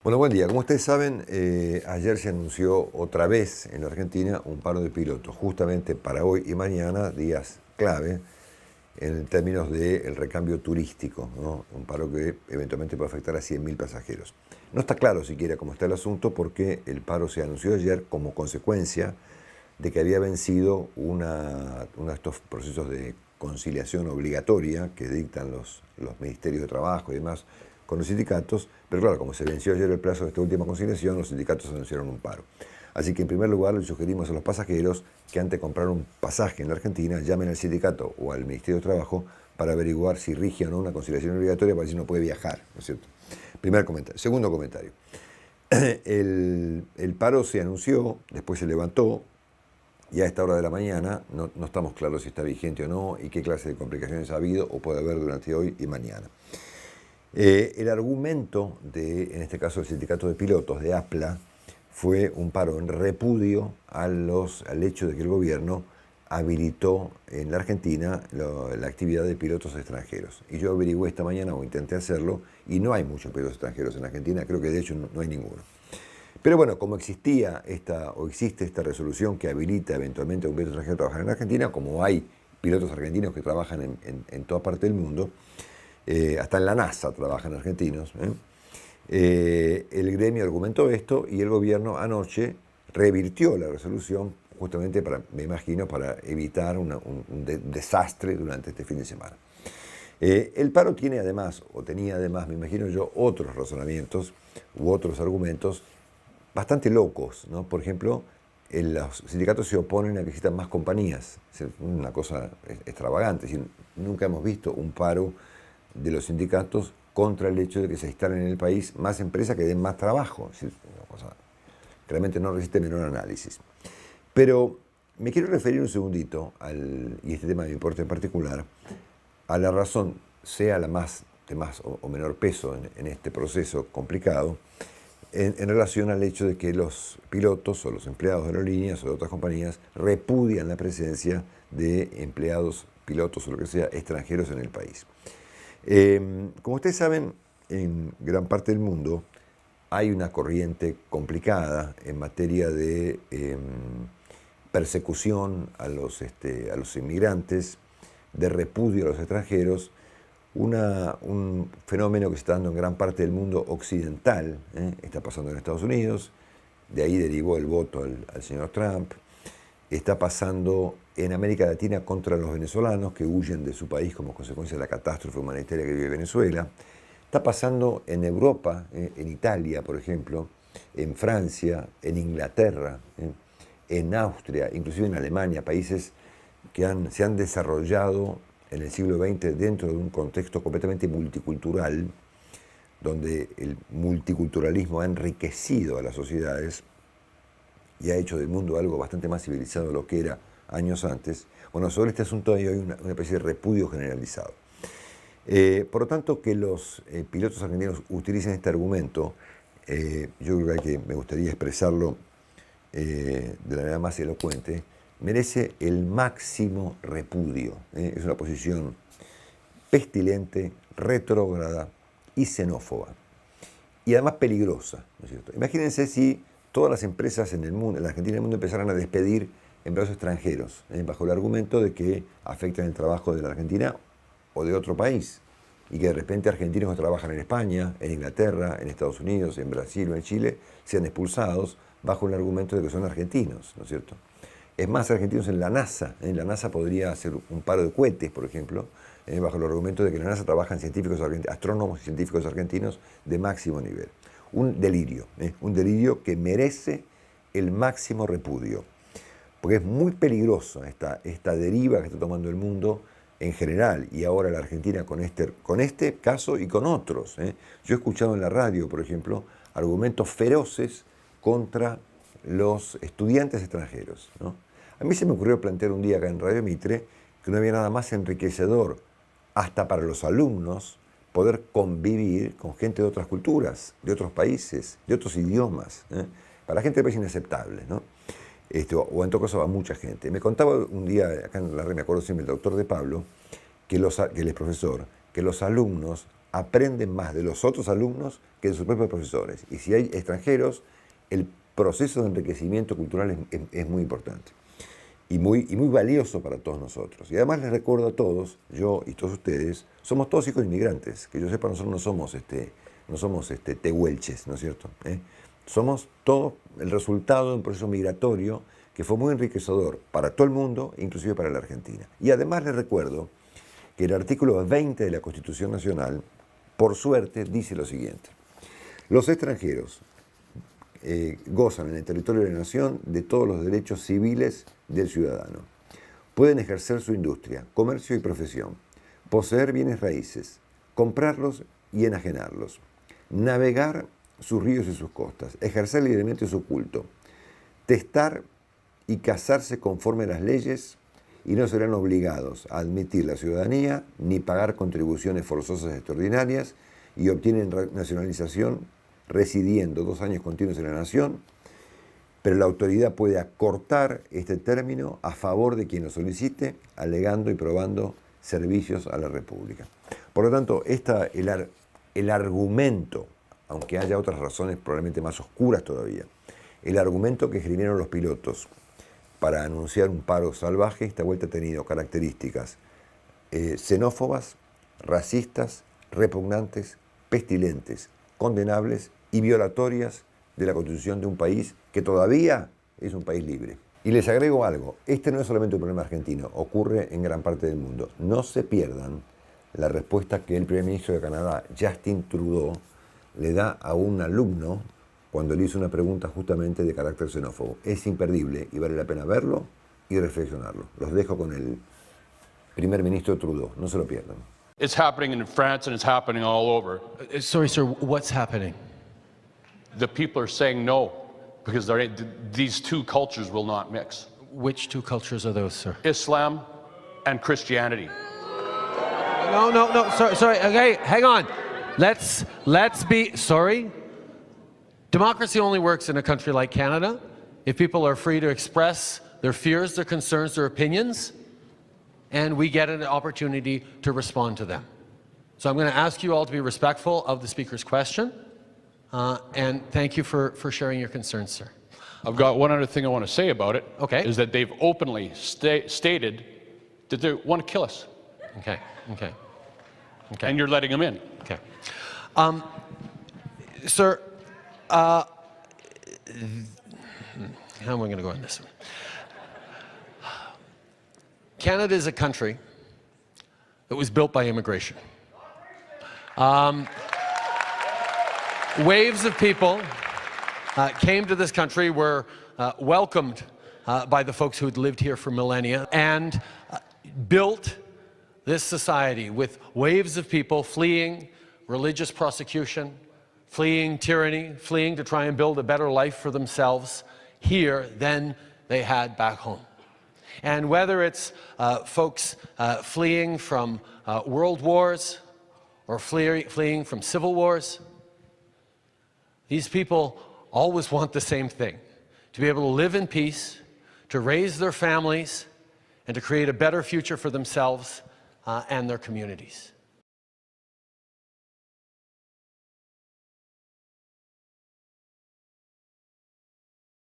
Bueno, buen día. Como ustedes saben, ayer se anunció otra vez en la Argentina un paro de pilotos, justamente para hoy y mañana, días clave en términos del recambio turístico, ¿no? Un paro que eventualmente puede afectar a 100.000 pasajeros. No está claro siquiera cómo está el asunto porque el paro se anunció ayer como consecuencia de que había vencido uno de estos procesos de conciliación obligatoria que dictan los ministerios de trabajo y demás con los sindicatos, pero claro, como se venció ayer el plazo de esta última conciliación, los sindicatos anunciaron un paro. Así que en primer lugar le sugerimos a los pasajeros que antes de comprar un pasaje en la Argentina llamen al sindicato o al Ministerio de Trabajo para averiguar si rige o no una conciliación obligatoria para ver si no puede viajar, ¿no es cierto? Primer comentario. Segundo comentario. El paro se anunció, después se levantó, y a esta hora de la mañana no estamos claros si está vigente o no y qué clase de complicaciones ha habido o puede haber durante hoy y mañana. El argumento en este caso, el sindicato de pilotos de APLA fue un paro en repudio al hecho de que el gobierno habilitó en la Argentina la actividad de pilotos extranjeros. Y yo averigüé esta mañana, o intenté hacerlo, y no hay muchos pilotos extranjeros en la Argentina, creo que de hecho no hay ninguno. Pero bueno, como existe esta resolución que habilita eventualmente a un piloto extranjero a trabajar en la Argentina, como hay pilotos argentinos que trabajan en toda parte del mundo, hasta en la NASA trabajan argentinos, el gremio argumentó esto y el gobierno anoche revirtió la resolución justamente me imagino, para evitar un desastre durante este fin de semana. El paro tenía además, me imagino yo, otros razonamientos u otros argumentos bastante locos, ¿no? Por ejemplo, los sindicatos se oponen a que existan más compañías. Es una cosa extravagante. Es decir, nunca hemos visto un paro de los sindicatos contra el hecho de que se instalen en el país más empresas que den más trabajo. Es decir, una cosa que realmente no resiste menor análisis. Pero me quiero referir un segundito, y este tema me importa en particular, a la razón, sea de más o menor peso en este proceso complicado, en relación al hecho de que los pilotos o los empleados de aerolíneas o de otras compañías repudian la presencia de empleados, pilotos o lo que sea, extranjeros en el país. Como ustedes saben, en gran parte del mundo hay una corriente complicada en materia de persecución a los inmigrantes, de repudio a los extranjeros, un fenómeno que se está dando en gran parte del mundo occidental, está pasando en Estados Unidos, de ahí derivó el voto al señor Trump, está pasando en América Latina contra los venezolanos que huyen de su país como consecuencia de la catástrofe humanitaria que vive Venezuela, está pasando en Europa, en Italia, por ejemplo, en Francia, en Inglaterra, en Austria, inclusive en Alemania, países que se han desarrollado en el siglo XX dentro de un contexto completamente multicultural, donde el multiculturalismo ha enriquecido a las sociedades y ha hecho del mundo algo bastante más civilizado de lo que era años antes. Bueno, sobre este asunto hay una especie de repudio generalizado. Por lo tanto, que los pilotos argentinos utilicen este argumento, yo creo que me gustaría expresarlo de la manera más elocuente, merece el máximo repudio. Es una posición pestilente, retrógrada y xenófoba. Y además peligrosa, ¿no es cierto? Imagínense si todas las empresas en el mundo, en la Argentina y en el mundo, empezaran a despedir empleados extranjeros, bajo el argumento de que afectan el trabajo de la Argentina o de otro país, y que de repente argentinos que trabajan en España, en Inglaterra, en Estados Unidos, en Brasil o en Chile, sean expulsados bajo el argumento de que son argentinos, ¿no es cierto? Es más, argentinos en la NASA. En la NASA podría hacer un paro de cohetes, por ejemplo, bajo el argumento de que en la NASA trabajan astrónomos y científicos argentinos de máximo nivel. Un delirio que merece el máximo repudio, porque es muy peligrosa esta deriva que está tomando el mundo en general, y ahora la Argentina con este caso y con otros. Yo he escuchado en la radio, por ejemplo, argumentos feroces contra los estudiantes extranjeros, ¿no? A mí se me ocurrió plantear un día acá en Radio Mitre que no había nada más enriquecedor, hasta para los alumnos, poder convivir con gente de otras culturas, de otros países, de otros idiomas. Para la gente es inaceptable, ¿no? O en todo caso a mucha gente. Me contaba un día, acá en la red me acuerdo siempre, el doctor de Pablo, que él es profesor, que los alumnos aprenden más de los otros alumnos que de sus propios profesores. Y si hay extranjeros, el proceso de enriquecimiento cultural es muy importante y muy valioso para todos nosotros. Y además les recuerdo a todos, yo y todos ustedes, somos todos hijos de inmigrantes. Que yo sepa, nosotros no somos tehuelches, ¿no es cierto? Somos todos el resultado de un proceso migratorio que fue muy enriquecedor para todo el mundo, inclusive para la Argentina. Y además les recuerdo que el artículo 20 de la Constitución Nacional, por suerte, dice lo siguiente: los extranjeros gozan en el territorio de la nación de todos los derechos civiles del ciudadano. Pueden ejercer su industria, comercio y profesión, poseer bienes raíces, comprarlos y enajenarlos, navegar sus ríos y sus costas, ejercer libremente su culto, testar y casarse conforme a las leyes, y no serán obligados a admitir la ciudadanía ni pagar contribuciones forzosas extraordinarias, y obtienen nacionalización residiendo 2 años continuos en la nación, pero la autoridad puede acortar este término a favor de quien lo solicite, alegando y probando servicios a la República. Por lo tanto, el argumento, aunque haya otras razones probablemente más oscuras todavía, el argumento que escribieron los pilotos para anunciar un paro salvaje, esta vuelta ha tenido características xenófobas, racistas, repugnantes, pestilentes, condenables y violatorias de la Constitución de un país que todavía es un país libre. Y les agrego algo, este no es solamente un problema argentino, ocurre en gran parte del mundo. No se pierdan la respuesta que el primer ministro de Canadá, Justin Trudeau, le da a un alumno cuando le hizo una pregunta justamente de carácter xenófobo. Es imperdible y vale la pena verlo y reflexionarlo. Los dejo con el primer ministro Trudeau, no se lo pierdan. It's happening in France and it's happening all over. Sorry, sir, what's happening? The people are saying no because these two cultures will not mix. Which two cultures are those, sir? Islam and Christianity. No, sorry, okay, hang on. Let's be, sorry. Democracy only works in a country like Canada if people are free to express their fears, their concerns, their opinions, and we get an opportunity to respond to them. So I'm going to ask you all to be respectful of the speaker's question, and thank you for sharing your concerns, sir. I've got one other thing I want to say about it. Okay. Is that they've openly stated that they want to kill us. Okay. And you're letting them in. Okay. Sir, how am I going to go on this one? Canada is a country that was built by immigration. Waves of people came to this country, were welcomed by the folks who had lived here for millennia, and built this society with waves of people fleeing religious persecution, fleeing tyranny, fleeing to try and build a better life for themselves here than they had back home. And whether it's folks fleeing from world wars or fleeing from civil wars, these people always want the same thing: to be able to live in peace, to raise their families, and to create a better future for themselves and their communities.